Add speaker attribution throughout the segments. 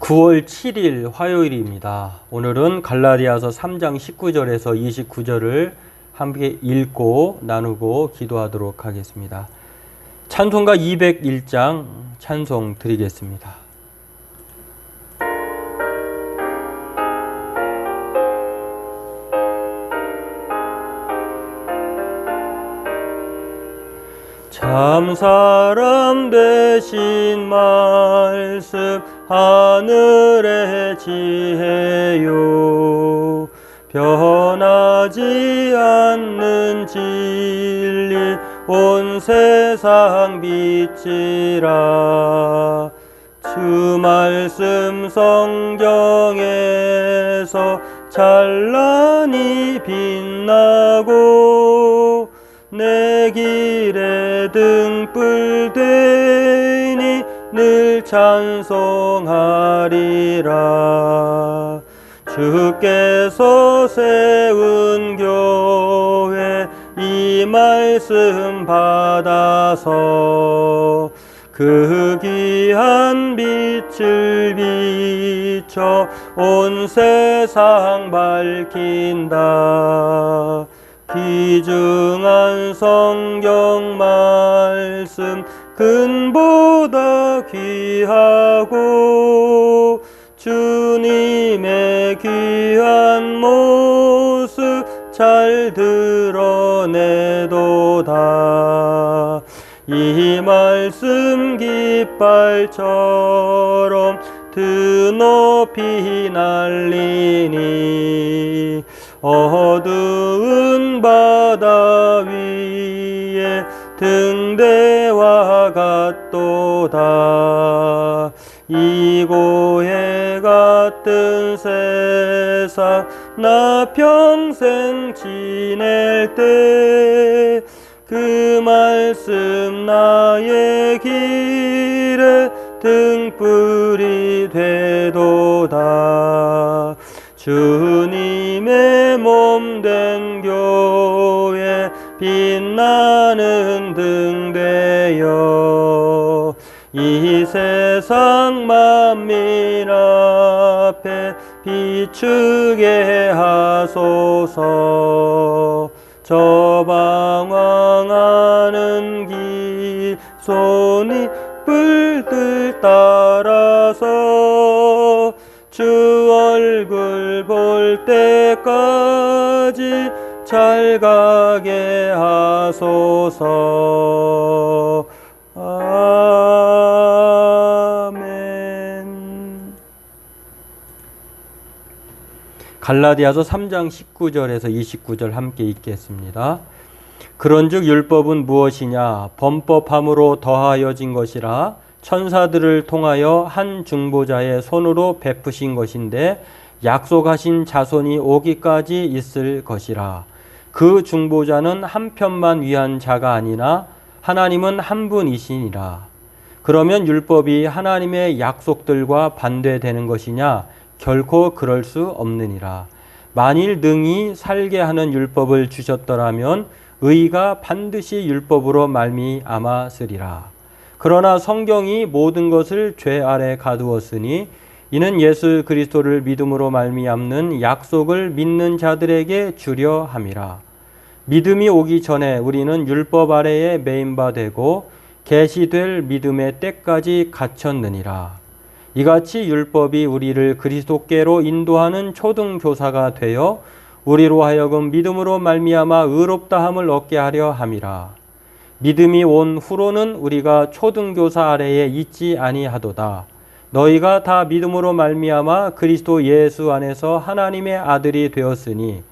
Speaker 1: 9월 7일 화요일입니다. 오늘은 갈라디아서 3장 19절에서 29절을 함께 읽고 나누고 기도하도록 하겠습니다. 찬송가 201장 찬송 드리겠습니다. 참 사람 되신 말씀 하늘의 지혜요, 변하지 않는 진리 온 세상 빛이라. 주 말씀 성경에서 찬란히 빛나고 내 길에 등불 되니 늘 찬송하리라. 주께서 세운 교회 이 말씀 받아서 그 귀한 빛을 비춰 온 세상 밝힌다. 귀중한 성경 말씀 금보다 귀하고 주님의 귀한 모습 잘 드러내도다. 이 말씀 깃발처럼 드높이 날리니 어두운 바다 위에 등대와 같도다. 이 고해 같은 세상 나 평생 지낼 때 그 말씀 나의 길에 등불이 되도다. 주님의 몸된 교회 빛나는 등대여, 이 세상 만민 앞에 비추게 하소서. 저 방황하는 길 손이 뿔들 따라서 주 얼굴 볼 때까지 잘 가게 하소서. 아멘. 갈라디아서 3장 19절에서 29절 함께 읽겠습니다. 그런즉 율법은 무엇이냐? 범법함으로 더하여진 것이라. 천사들을 통하여 한 중보자의 손으로 베푸신 것인데 약속하신 자손이 오기까지 있을 것이라. 그 중보자는 한 편만 위한 자가 아니나 하나님은 한 분이시니라. 그러면 율법이 하나님의 약속들과 반대되는 것이냐? 결코 그럴 수 없느니라. 만일 능히 살게 하는 율법을 주셨더라면 의가 반드시 율법으로 말미암았으리라. 그러나 성경이 모든 것을 죄 아래 가두었으니 이는 예수 그리스도를 믿음으로 말미암는 약속을 믿는 자들에게 주려 함이라. 믿음이 오기 전에 우리는 율법 아래에 매인 바 되고 계시될 믿음의 때까지 갇혔느니라. 이같이 율법이 우리를 그리스도께로 인도하는 초등교사가 되어 우리로 하여금 믿음으로 말미암아 의롭다함을 얻게 하려 함이라. 믿음이 온 후로는 우리가 초등교사 아래에 있지 아니하도다. 너희가 다 믿음으로 말미암아 그리스도 예수 안에서 하나님의 아들이 되었으니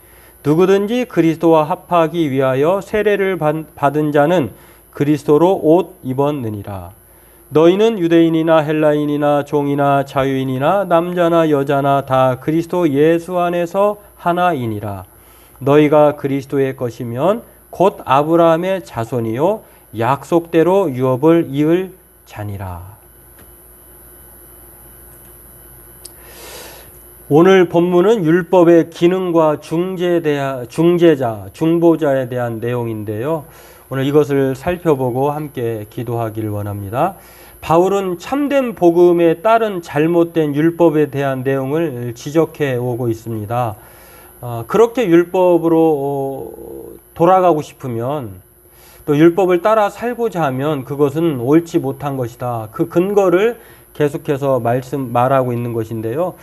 Speaker 1: 누구든지 그리스도와 합하기 위하여 세례를 받은 자는 그리스도로 옷 입었느니라. 너희는 유대인이나 헬라인이나 종이나 자유인이나 남자나 여자나 다 그리스도 예수 안에서 하나이니라. 너희가 그리스도의 것이면 곧 아브라함의 자손이요 약속대로 유업을 이을 자니라. 오늘 본문은 율법의 기능과 중보자에 대한 내용인데요. 오늘 이것을 살펴보고 함께 기도하기를 원합니다. 바울은 참된 복음에 따른 잘못된 율법에 대한 내용을 지적해 오고 있습니다. 그렇게 율법으로 돌아가고 싶으면 또 율법을 따라 살고자 하면 그것은 옳지 못한 것이다. 그 근거를 계속해서 말하고 있는 것인데요.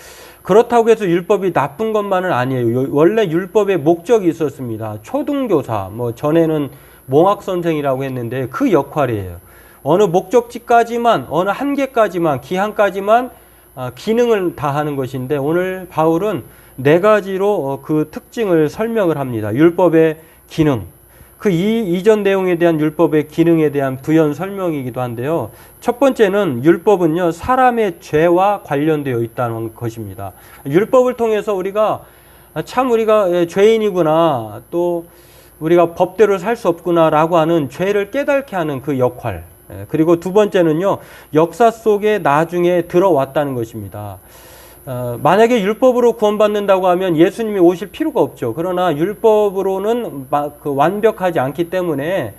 Speaker 1: 그렇다고 해서 율법이 나쁜 것만은 아니에요. 원래 율법의 목적이 있었습니다. 초등교사, 전에는 몽학선생이라고 했는데 그 역할이에요. 어느 목적지까지만, 어느 한계까지만, 기한까지만 기능을 다하는 것인데 오늘 바울은 네 가지로 그 특징을 설명을 합니다. 율법의 기능. 그 이전 내용에 대한 율법의 기능에 대한 부연 설명이기도 한데요. 첫 번째는 율법은요, 사람의 죄와 관련되어 있다는 것입니다. 율법을 통해서 우리가 죄인이구나, 또 우리가 법대로 살 수 없구나라고 하는 죄를 깨닫게 하는 그 역할. 그리고 두 번째는요, 역사 속에 나중에 들어왔다는 것입니다. 만약에 율법으로 구원받는다고 하면 예수님이 오실 필요가 없죠. 그러나 율법으로는 완벽하지 않기 때문에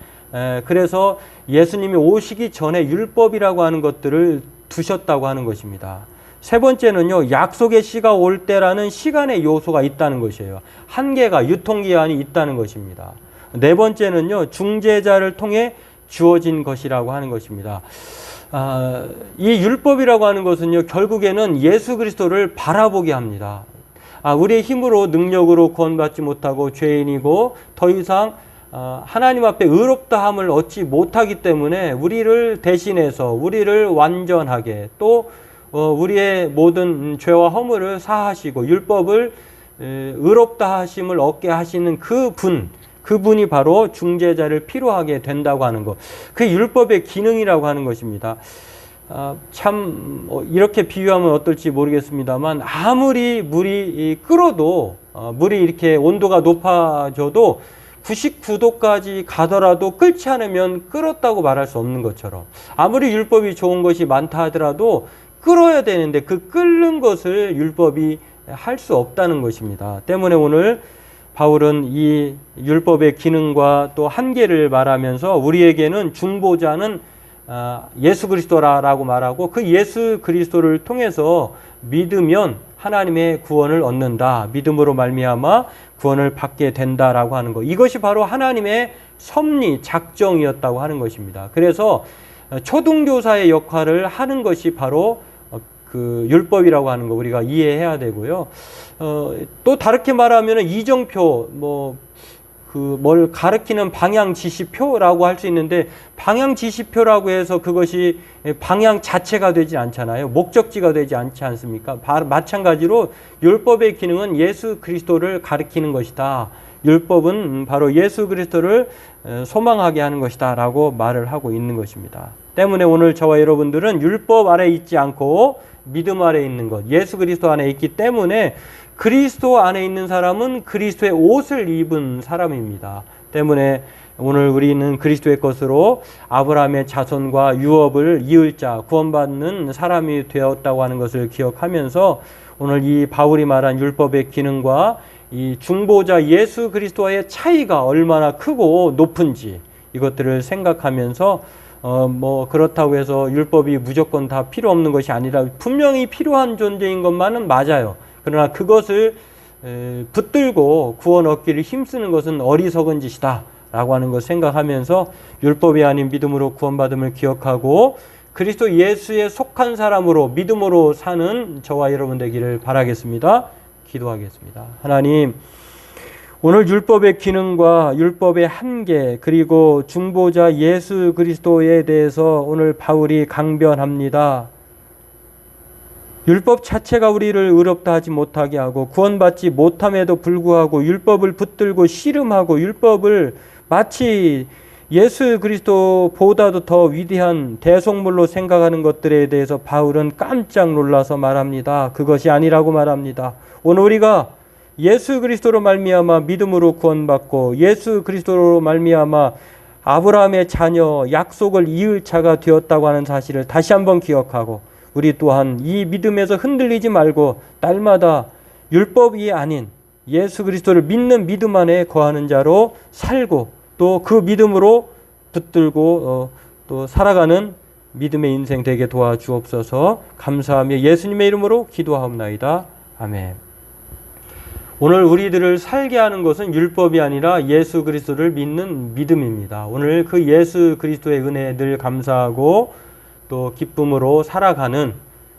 Speaker 1: 그래서 예수님이 오시기 전에 율법이라고 하는 것들을 두셨다고 하는 것입니다. 세 번째는요, 약속의 시가 올 때라는 시간의 요소가 있다는 것이에요. 한계가, 유통기한이 있다는 것입니다. 네 번째는요, 중재자를 통해 주어진 것이라고 하는 것입니다. 이 율법이라고 하는 것은요, 결국에는 예수 그리스도를 바라보게 합니다. 우리의 힘으로 능력으로 구원받지 못하고 죄인이고 더 이상 하나님 앞에 의롭다함을 얻지 못하기 때문에 우리를 대신해서 우리를 완전하게 또 우리의 모든 죄와 허물을 사하시고 율법을 의롭다 하심을 얻게 하시는 그분이 바로 중재자를 필요하게 된다고 하는 것. 그게 율법의 기능이라고 하는 것입니다. 이렇게 비유하면 어떨지 모르겠습니다만 아무리 물이 끓어도 물이 이렇게 온도가 높아져도 99도까지 가더라도 끓지 않으면 끓었다고 말할 수 없는 것처럼 아무리 율법이 좋은 것이 많다 하더라도 끓어야 되는데 그 끓는 것을 율법이 할 수 없다는 것입니다. 때문에 오늘 바울은 이 율법의 기능과 또 한계를 말하면서 우리에게는 중보자는 예수 그리스도라고 말하고 그 예수 그리스도를 통해서 믿으면 하나님의 구원을 얻는다. 믿음으로 말미암아 구원을 받게 된다라고 하는 것. 이것이 바로 하나님의 섭리, 작정이었다고 하는 것입니다. 그래서 초등교사의 역할을 하는 것이 바로 그 율법이라고 하는 거 우리가 이해해야 되고요. 또 다르게 말하면 이정표, 뭘 가리키는 방향 지시표라고 할 수 있는데 방향 지시표라고 해서 그것이 방향 자체가 되지 않잖아요. 목적지가 되지 않지 않습니까? 마찬가지로 율법의 기능은 예수 그리스도를 가리키는 것이다. 율법은 바로 예수 그리스도를 소망하게 하는 것이다 라고 말을 하고 있는 것입니다. 때문에 오늘 저와 여러분들은 율법 아래 있지 않고 믿음 아래 있는 것, 예수 그리스도 안에 있기 때문에 그리스도 안에 있는 사람은 그리스도의 옷을 입은 사람입니다. 때문에 오늘 우리는 그리스도의 것으로 아브라함의 자손과 유업을 이을 자, 구원받는 사람이 되었다고 하는 것을 기억하면서 오늘 이 바울이 말한 율법의 기능과 이 중보자 예수 그리스도와의 차이가 얼마나 크고 높은지 이것들을 생각하면서 그렇다고 해서 율법이 무조건 다 필요 없는 것이 아니라 분명히 필요한 존재인 것만은 맞아요. 그러나 그것을 붙들고 구원 얻기를 힘쓰는 것은 어리석은 짓이다 라고 하는 것을 생각하면서 율법이 아닌 믿음으로 구원받음을 기억하고 그리스도 예수에 속한 사람으로 믿음으로 사는 저와 여러분 되기를 바라겠습니다. 기도하겠습니다. 하나님, 오늘 율법의 기능과 율법의 한계 그리고 중보자 예수 그리스도에 대해서 오늘 바울이 강변합니다. 율법 자체가 우리를 의롭다 하지 못하게 하고 구원받지 못함에도 불구하고 율법을 붙들고 씨름하고 율법을 마치 예수 그리스도보다도 더 위대한 대속물로 생각하는 것들에 대해서 바울은 깜짝 놀라서 말합니다. 그것이 아니라고 말합니다. 오늘 우리가 예수 그리스도로 말미암아 믿음으로 구원받고 예수 그리스도로 말미암아 아브라함의 자녀 약속을 이을 자가 되었다고 하는 사실을 다시 한번 기억하고 우리 또한 이 믿음에서 흔들리지 말고 날마다 율법이 아닌 예수 그리스도를 믿는 믿음 안에 거하는 자로 살고 또 그 믿음으로 붙들고 또 살아가는 믿음의 인생 되게 도와주옵소서. 감사하며 예수님의 이름으로 기도하옵나이다. 아멘. 오늘 우리들을 살게 하는 것은 율법이 아니라 예수 그리스도를 믿는 믿음입니다. 오늘 그 예수 그리스도의 은혜에 늘 감사하고 또 기쁨으로 살아가는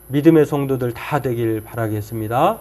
Speaker 1: 믿음의 성도들 다 되길 바라겠습니다.